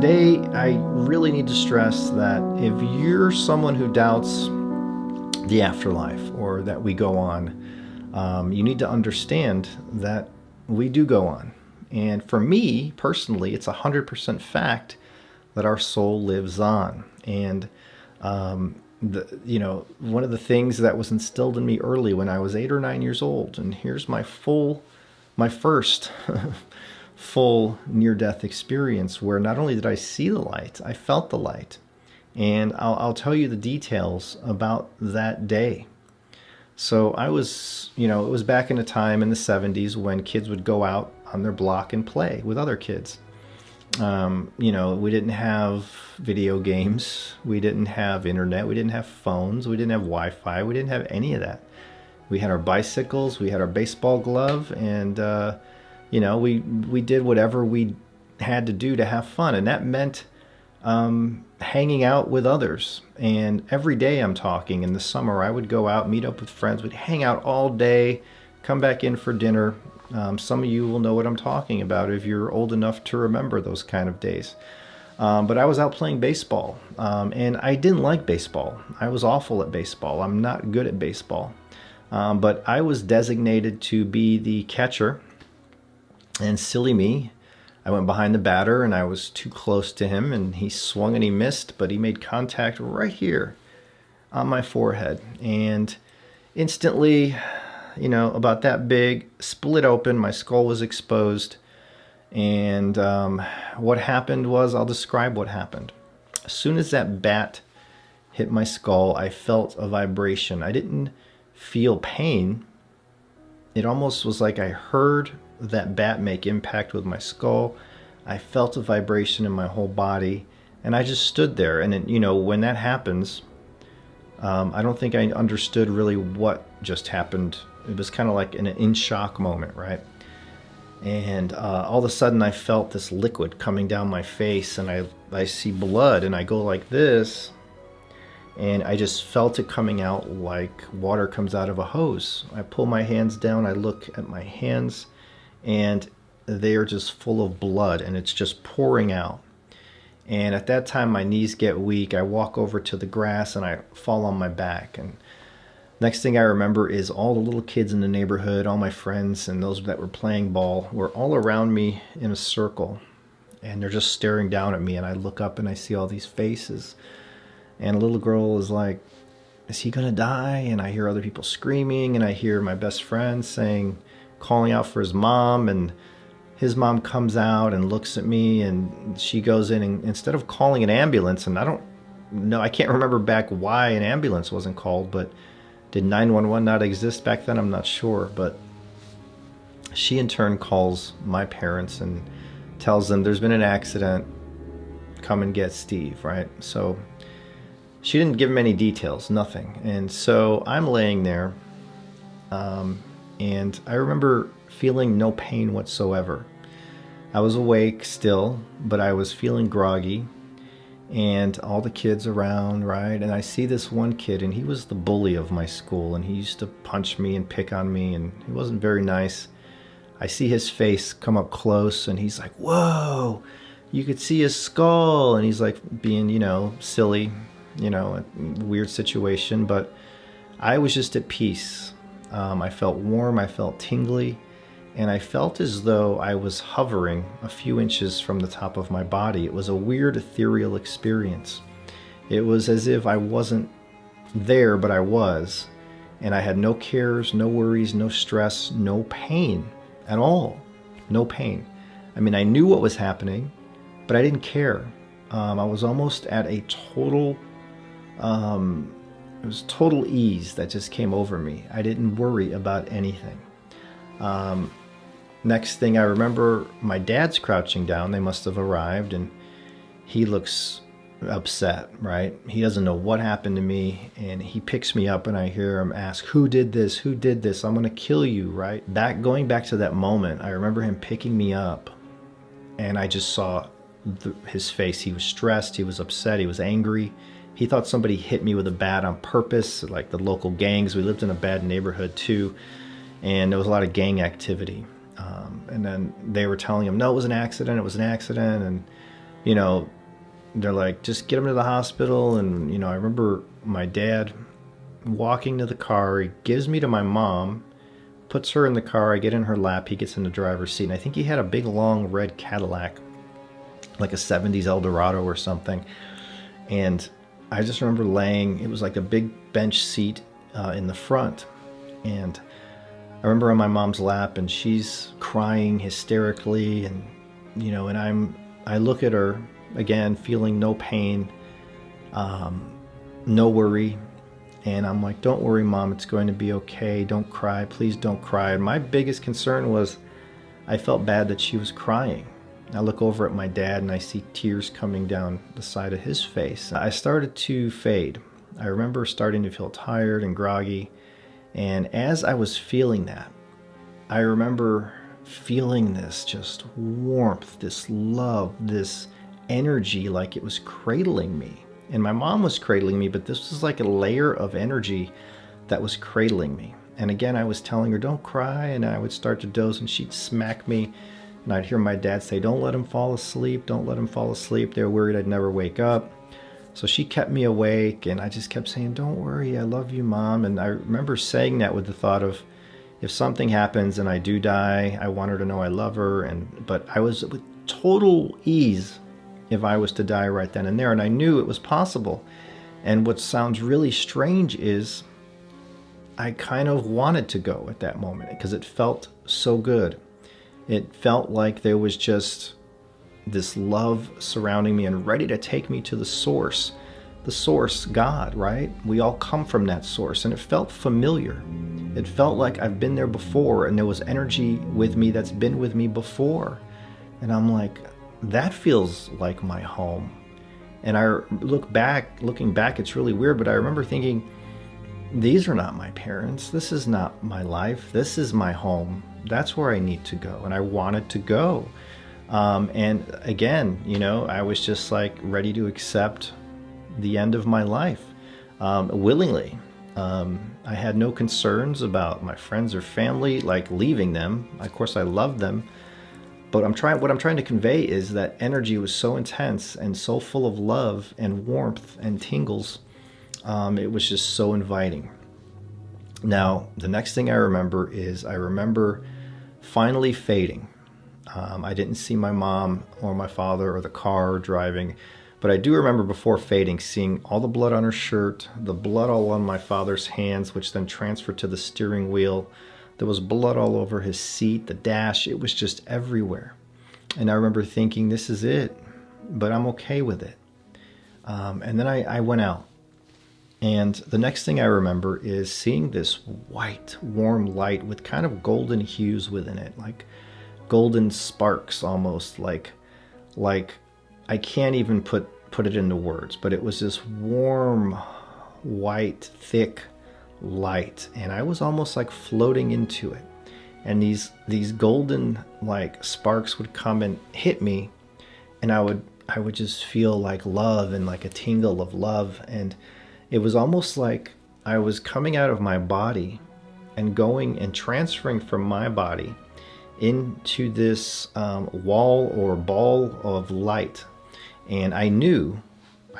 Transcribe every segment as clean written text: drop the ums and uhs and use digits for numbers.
today I really need to stress that if you're someone who doubts the afterlife or that we go on, you need to understand that we do go on. And for me personally, it's 100% fact that our soul lives on. And one of the things that was instilled in me early when I was 8 or 9 years old, and here's my first full near-death experience where not only did I see the light, I felt the light. And I'll tell you the details about that day. So I was, it was back in a time in the 70s when kids would go out on their block and play with other kids. We didn't have video games. We didn't have internet. We didn't have phones. We didn't have Wi-Fi. We didn't have any of that. We had our bicycles. We had our baseball glove. And, we did whatever we had to do to have fun. And that meant hanging out with others. And every day I'm talking in the summer, I would go out, meet up with friends. We'd hang out all day, come back in for dinner. Some of you will know what I'm talking about if you're old enough to remember those kind of days. But I was out playing baseball, and I didn't like baseball. I was awful at baseball. I'm not good at baseball. But I was designated to be the catcher, and silly me, I went behind the batter, and I was too close to him, and he swung and he missed, but he made contact right here on my forehead. And instantly, about that big, split open, my skull was exposed. And what happened was, I'll describe what happened. As soon as that bat hit my skull, I felt a vibration. I didn't feel pain. It almost was like I heard that bat make impact with my skull. I felt a vibration in my whole body, and I just stood there. And when that happens, I don't think I understood really what just happened. It was kind of like an in shock moment, right? And all of a sudden I felt this liquid coming down my face, and I see blood, and I go like this, and I just felt it coming out like water comes out of a hose. I pull my hands down, I look at my hands, and they are just full of blood, and it's just pouring out. And at that time my knees get weak. I walk over to the grass and I fall on my back. And next thing I remember is all the little kids in the neighborhood, all my friends and those that were playing ball were all around me in a circle, and they're just staring down at me. And I look up and I see all these faces, and a little girl is like, is he gonna die? And I hear other people screaming, and I hear my best friend calling out for his mom, and his mom comes out and looks at me, and she goes in, and instead of calling an ambulance, and I can't remember back why an ambulance wasn't called, but did 911 not exist back then? I'm not sure. But she in turn calls my parents and tells them there's been an accident. Come and get Steve, right? So she didn't give him any details, nothing. And so I'm laying there, and I remember feeling no pain whatsoever. I was awake still, but I was feeling groggy. And all the kids around, right? And I see this one kid, and he was the bully of my school, and he used to punch me and pick on me, and he wasn't very nice. I see his face come up close, and he's like, whoa, you could see his skull. And he's like being, silly, a weird situation. But I was just at peace. I felt warm, I felt tingly, and I felt as though I was hovering a few inches from the top of my body. It was a weird ethereal experience. It was as if I wasn't there, but I was. And I had no cares, no worries, no stress, no pain at all. No pain. I mean, I knew what was happening, but I didn't care. I was almost at a total, it was total ease that just came over me. I didn't worry about anything. Next thing I remember, my dad's crouching down. They must have arrived, and he looks upset, right? He doesn't know what happened to me, and he picks me up, and I hear him ask, who did this? Who did this? I'm going to kill you, right? Going back to that moment, I remember him picking me up, and I just saw his face. He was stressed. He was upset. He was angry. He thought somebody hit me with a bat on purpose, like the local gangs. We lived in a bad neighborhood too, and there was a lot of gang activity. And then they were telling him, no, it was an accident. It was an accident. And you know, they're like, just get him to the hospital. And, I remember my dad walking to the car. He gives me to my mom, puts her in the car. I get in her lap. He gets in the driver's seat. And I think he had a big, long red Cadillac, like a 70s Eldorado or something. And I just remember it was like a big bench seat in the front. And I remember on my mom's lap, and she's crying hysterically. And, and I look at her again, feeling no pain, no worry. And I'm like, don't worry, Mom, it's going to be okay. Don't cry. Please don't cry. And my biggest concern was I felt bad that she was crying. I look over at my dad and I see tears coming down the side of his face. I started to fade. I remember starting to feel tired and groggy. And as I was feeling that, I remember feeling this just warmth, this love, this energy, like it was cradling me. And my mom was cradling me, but this was like a layer of energy that was cradling me. And again, I was telling her, don't cry, and I would start to doze, and she'd smack me. And I'd hear my dad say, don't let him fall asleep, don't let him fall asleep. They were worried I'd never wake up. So she kept me awake, and I just kept saying, don't worry, I love you, Mom. And I remember saying that with the thought of, if something happens and I do die, I want her to know I love her. But I was with total ease if I was to die right then and there, and I knew it was possible. And what sounds really strange is I kind of wanted to go at that moment because it felt so good. It felt like there was just this love surrounding me and ready to take me to the source, God, right? We all come from that source, and it felt familiar. It felt like I've been there before, and there was energy with me that's been with me before. And I'm like, that feels like my home. And looking back, it's really weird, but I remember thinking, these are not my parents. This is not my life. This is my home. That's where I need to go. And I wanted to go. And again, I was just like ready to accept the end of my life willingly. I had no concerns about my friends or family, like leaving them. Of course, I loved them. But what I'm trying to convey is that energy was so intense and so full of love and warmth and tingles. It was just so inviting. Now, the next thing I remember is finally fading. I didn't see my mom or my father or the car driving, but I do remember before fading seeing all the blood on her shirt, the blood all on my father's hands, which then transferred to the steering wheel. There was blood all over his seat, the dash. It was just everywhere. And I remember thinking, this is it, but I'm okay with it. And then I went out. And the next thing I remember is seeing this white, warm light with kind of golden hues within it, like golden sparks almost, like I can't even put it into words, but it was this warm, white, thick light, and I was almost like floating into it. And these golden like sparks would come and hit me, and I would just feel like love and like a tingle of love. And it was almost like I was coming out of my body and going and transferring from my body into this wall or ball of light. And I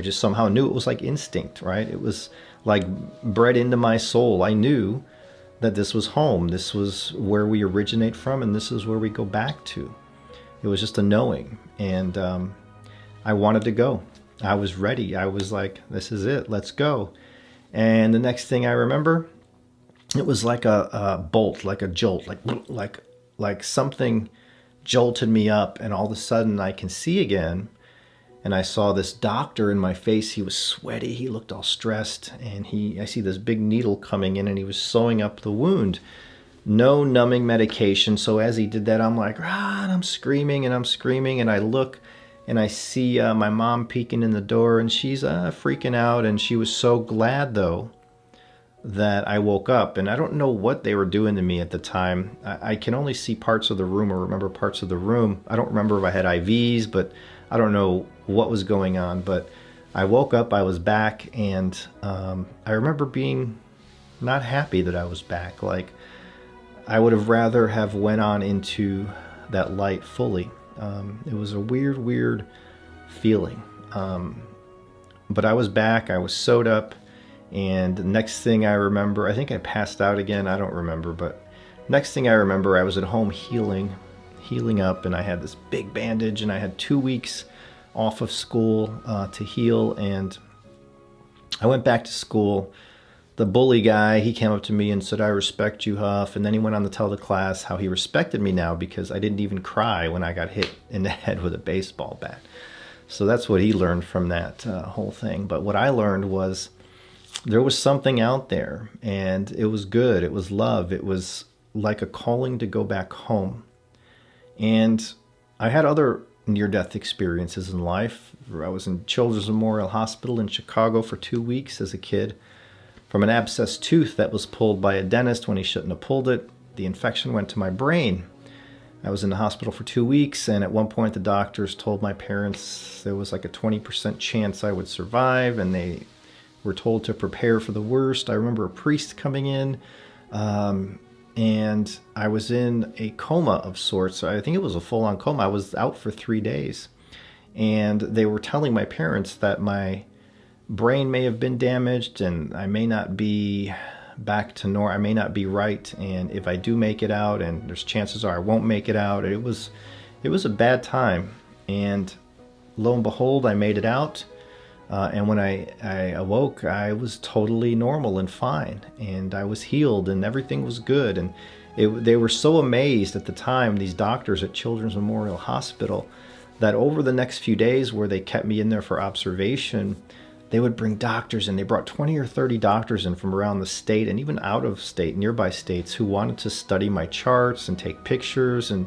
just somehow knew, it was like instinct, right? It was like bred into my soul. I knew that this was home. This was where we originate from, and this is where we go back to. It was just a knowing. And I wanted to go. I was ready. I was like, this is it. Let's go. And the next thing I remember, it was like a bolt, like a jolt, like something jolted me up, and all of a sudden I can see again. And I saw this doctor in my face. He was sweaty. He looked all stressed. And I see this big needle coming in, and he was sewing up the wound. No numbing medication. So as he did that, I'm like, and I'm screaming. And I look and I see my mom peeking in the door, and she's freaking out. And she was so glad, though, that I woke up. And I don't know what they were doing to me at the time. I can only see parts of the room or remember parts of the room. I don't remember if I had IVs, but I don't know what was going on. But I woke up, I was back, and I remember being not happy that I was back. Like, I would have rather have went on into that light fully. It was a weird feeling. But I was back, I was sewed up, and the next thing I remember, I think I passed out again, I don't remember, but next thing I remember, I was at home healing up, and I had this big bandage, and I had 2 weeks off of school to heal, and I went back to school. The bully guy, he came up to me and said, "I respect you, Huff." And then he went on to tell the class how he respected me now because I didn't even cry when I got hit in the head with a baseball bat. So that's what he learned from that whole thing. But what I learned was there was something out there, and it was good. It was love. It was like a calling to go back home. And I had other near-death experiences in life. I was in Children's Memorial Hospital in Chicago for 2 weeks as a kid from an abscessed tooth that was pulled by a dentist when he shouldn't have pulled it. The infection went to my brain. I was in the hospital for 2 weeks, and at one point the doctors told my parents there was like a 20% chance I would survive, and they were told to prepare for the worst. I remember a priest coming in, and I was in a coma of sorts. I think it was a full-on coma. I was out for 3 days, and they were telling my parents that my brain may have been damaged and I may not be back to normal. I may not be right, and if I do make it out, and there's chances are I won't make it out. It was a bad time, and lo and behold, I made it out. And when I awoke, I was totally normal and fine, and I was healed, and everything was good. And they were so amazed at the time, these doctors at Children's Memorial Hospital, that over the next few days where they kept me in there for observation, they would bring doctors in. They brought 20 or 30 doctors in from around the state and even out of state, nearby states, who wanted to study my charts and take pictures and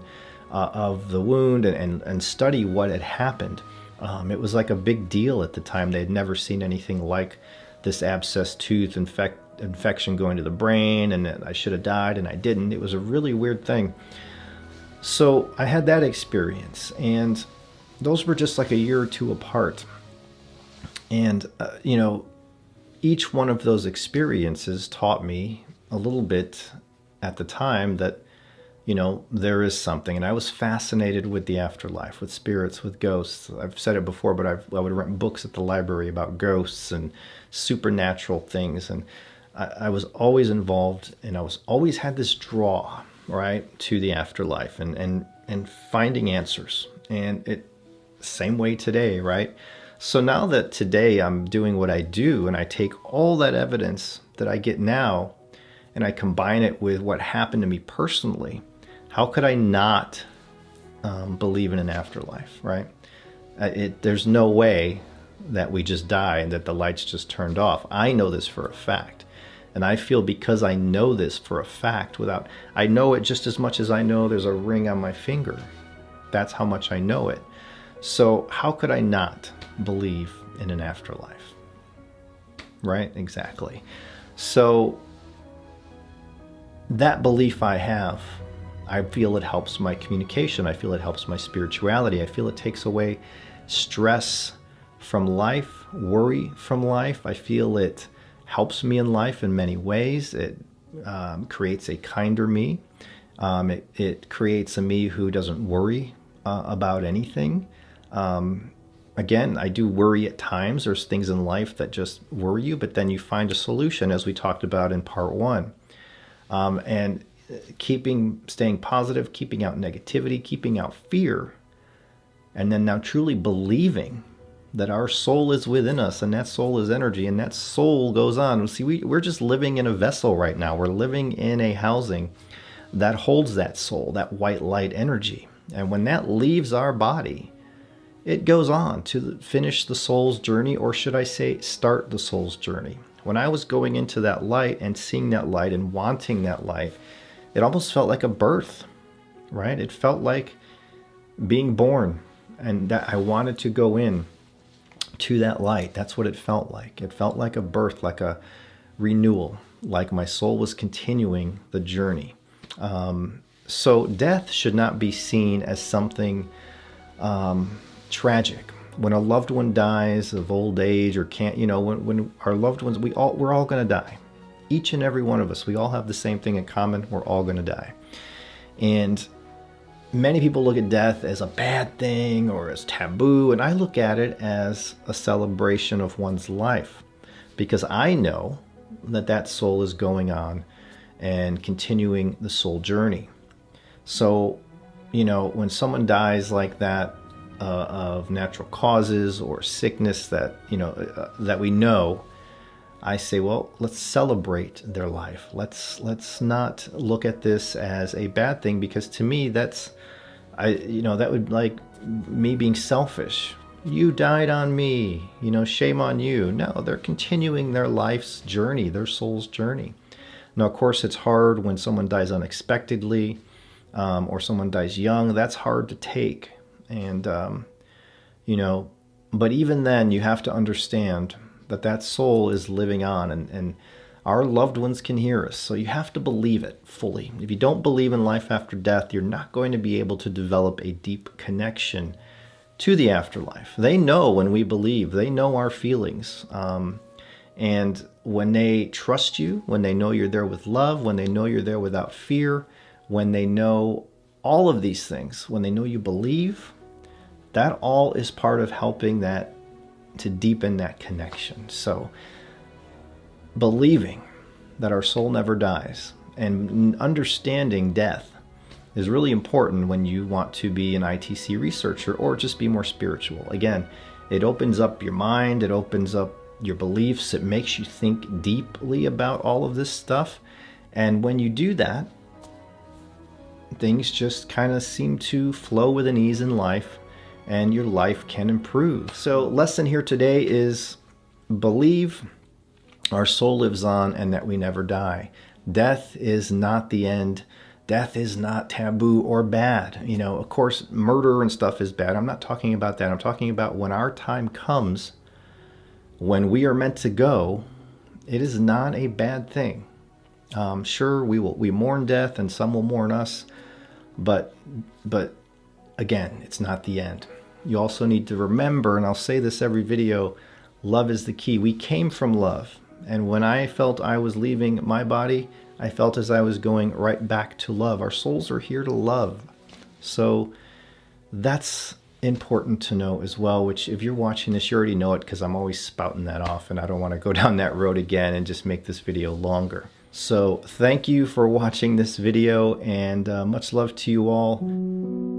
of the wound and study what had happened. It was like a big deal at the time. They had never seen anything like this abscessed tooth infection going to the brain, and that I should have died, and I didn't. It was a really weird thing. So I had that experience, and those were just like a year or two apart. And, each one of those experiences taught me a little bit at the time that, there is something. And I was fascinated with the afterlife, with spirits, with ghosts. I've said it before, but I would rent books at the library about ghosts and supernatural things. And I was always involved, and I was always had this draw, right, to the afterlife and finding answers. And same way today, right? So now that today I'm doing what I do, and I take all that evidence that I get now and I combine it with what happened to me personally, how could I not believe in an afterlife, right? There's no way that we just die and that the lights just turned off. I know this for a fact. And I feel because I know this for a fact, I know it just as much as I know there's a ring on my finger. That's how much I know it. So how could I not believe in an afterlife? Right? Exactly. So that belief I have, I feel it helps my communication. I feel it helps my spirituality. I feel it takes away stress from life, worry from life. I feel it helps me in life in many ways. It creates a kinder me. It creates a me who doesn't worry about anything. Again, I do worry at times. There's things in life that just worry you, but then you find a solution, as we talked about in part 1. And staying positive, keeping out negativity, keeping out fear, and then now truly believing that our soul is within us, and that soul is energy, and that soul goes on. See, we're just living in a vessel right now. We're living in a housing that holds that soul, that white light energy. And when that leaves our body, it goes on to finish the soul's journey, or should I say, start the soul's journey. When I was going into that light and seeing that light and wanting that light, it almost felt like a birth, right? It felt like being born, and that I wanted to go in to that light. That's what it felt like. It felt like a birth, like a renewal, like my soul was continuing the journey. So death should not be seen as something tragic. When a loved one dies of old age or can't, when our loved ones, we're all going to die. Each and every one of us, we all have the same thing in common. We're all going to die. And many people look at death as a bad thing or as taboo, and I look at it as a celebration of one's life, because I know that that soul is going on and continuing the soul journey. So, you know, when someone dies like that, of natural causes or sickness that, you know, that we know, I say, well, let's celebrate their life. Let's not look at this as a bad thing, because to me, that's, you know, that would like me being selfish. You died on me, you know, shame on you. No, they're continuing their life's journey, their soul's journey. Now, of course, it's hard when someone dies unexpectedly, or someone dies young. That's hard to take. And, you know, but even then, you have to understand that that soul is living on, and our loved ones can hear us. So you have to believe it fully. If you don't believe in life after death, you're not going to be able to develop a deep connection to the afterlife. They know when we believe, they know our feelings. And when they trust you, when they know you're there with love, when they know you're there without fear, when they know all of these things, when they know you believe, that all is part of helping that to deepen that connection. So believing that our soul never dies and understanding death is really important when you want to be an ITC researcher or just be more spiritual. Again, it opens up your mind, it opens up your beliefs, it makes you think deeply about all of this stuff. And when you do that, things just kind of seem to flow with an ease in life, and your life can improve. So lesson here today is believe our soul lives on and that we never die. Death is not the end. Death is not taboo or bad. You know, of course, murder and stuff is bad. I'm not talking about that. I'm talking about when our time comes, when we are meant to go, it is not a bad thing. Sure, we mourn death and some will mourn us, but again, it's not the end. You also need to remember, and I'll say this every video, love is the key. We came from love. And when I felt I was leaving my body, I felt as I was going right back to love. Our souls are here to love. So that's important to know as well, which if you're watching this, you already know it, because I'm always spouting that off and I don't want to go down that road again and just make this video longer. So thank you for watching this video, and much love to you all.